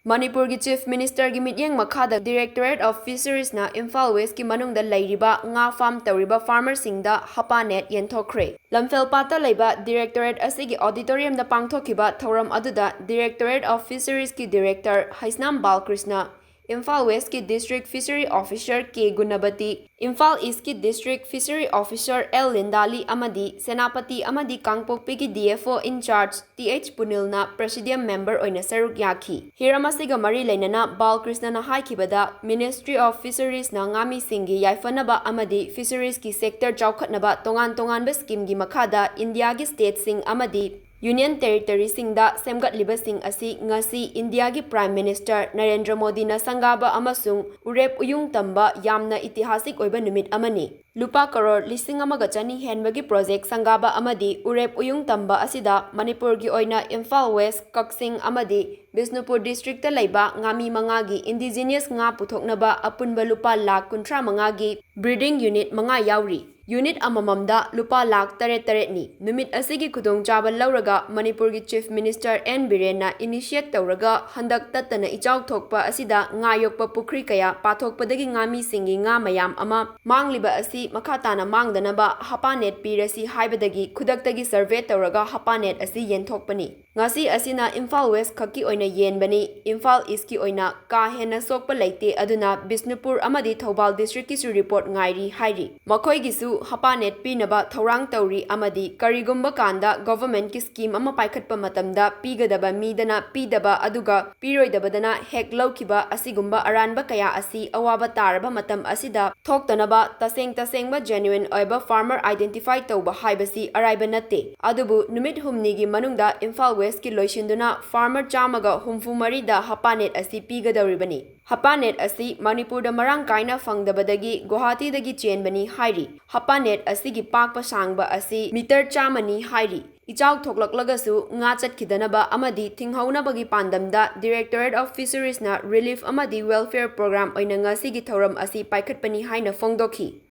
Manipur ki Chief Minister ki mityeng makhada Directorate of Fisheries na Imphal West ki Manungda Leiriba nga farm Touriba farmer Singda Hapa net Yenthokkhre. Lamphel pata leiba Directorate asigi auditorium da pangthokhiba thoram aduda Directorate of Fisheries ki Director Haisnam Balkrishna, Imphal West ki District Fishery Officer K Gunabati, Imphal East ki District Fishery Officer L Lindali amadi Senapati amadi Kangpokpi ki DFO in charge TH Punilna Presidium member oina saruk yaki. Hiramasiga mari leinana Balkrishna na haikibada Ministry of Fisheries na ngami singi yaifanaba amadi Fisheries ki sector chawkhatnaba tongan scheme gi makhada India gi state sing amadi Union Territory Singda semgatliba sing asi ngasi India gi Prime Minister Narendra Modi na sangaba amasung urep uyung tamba yamna itihasik oiba numit amani. Lupa crore lising amaga chani henbagi project sangaba amadi urep uyung tamba asida Manipur gi oina Imphal West Kaksing amadi Bisnupur district ta leiba ngami mangagi indigenous nga puthoknaba apunba lupa lakh 13 gi breeding unit manga yauri. Unit amamamda lupa lakh 8 ni numit asigi khudong chaba lauraga Manipur gi Chief Minister N Biren na initiate tawraga handak tatana ichaw thokpa asida nga yokpa pukhri kaya pathokpadagi ngami singi nga mayam ama mangliba asi makhatana mangdanaba hapanet pirasi haibadagi khudaktagi survey tawraga hapanet asi yenthokpani. Ngasi asina Imphal West khaki oina yenbani, Imphal East ki oina ka hena sokpa leite aduna Bisnupur amadi Thobal district ki su report ngairi hairi. Makhoi gisu hapanet pinaba thorang tauri amadi karigumba kanda government ki scheme ama paikhatpa matamda pigadaba midana pidaba aduga piroidabadana hek laukiba asigumba aranba kaya asi awaba taraba matam asida thoktanaba tasengba genuine oiba farmer identify tauba haibasi araiba natte. Adubu numit humni gi manungda Imphal West ki loishinduna farmer chamaga humfu marida hapanet asi pigadawribani. Hapanet asi Manipur da marang kaina fangdabadagi Guwahati dagi chenbani hairi. Hapanet asi gi pakpa sangba asi meter chamani hairi. Ichaw thoklaklagasu nga chatkidanaba amadi thinghaunabagi pandamda Directorate of Fisheries na relief amadi welfare program oina ngasi gi thoram asi paikhatpani haina fongdokhi.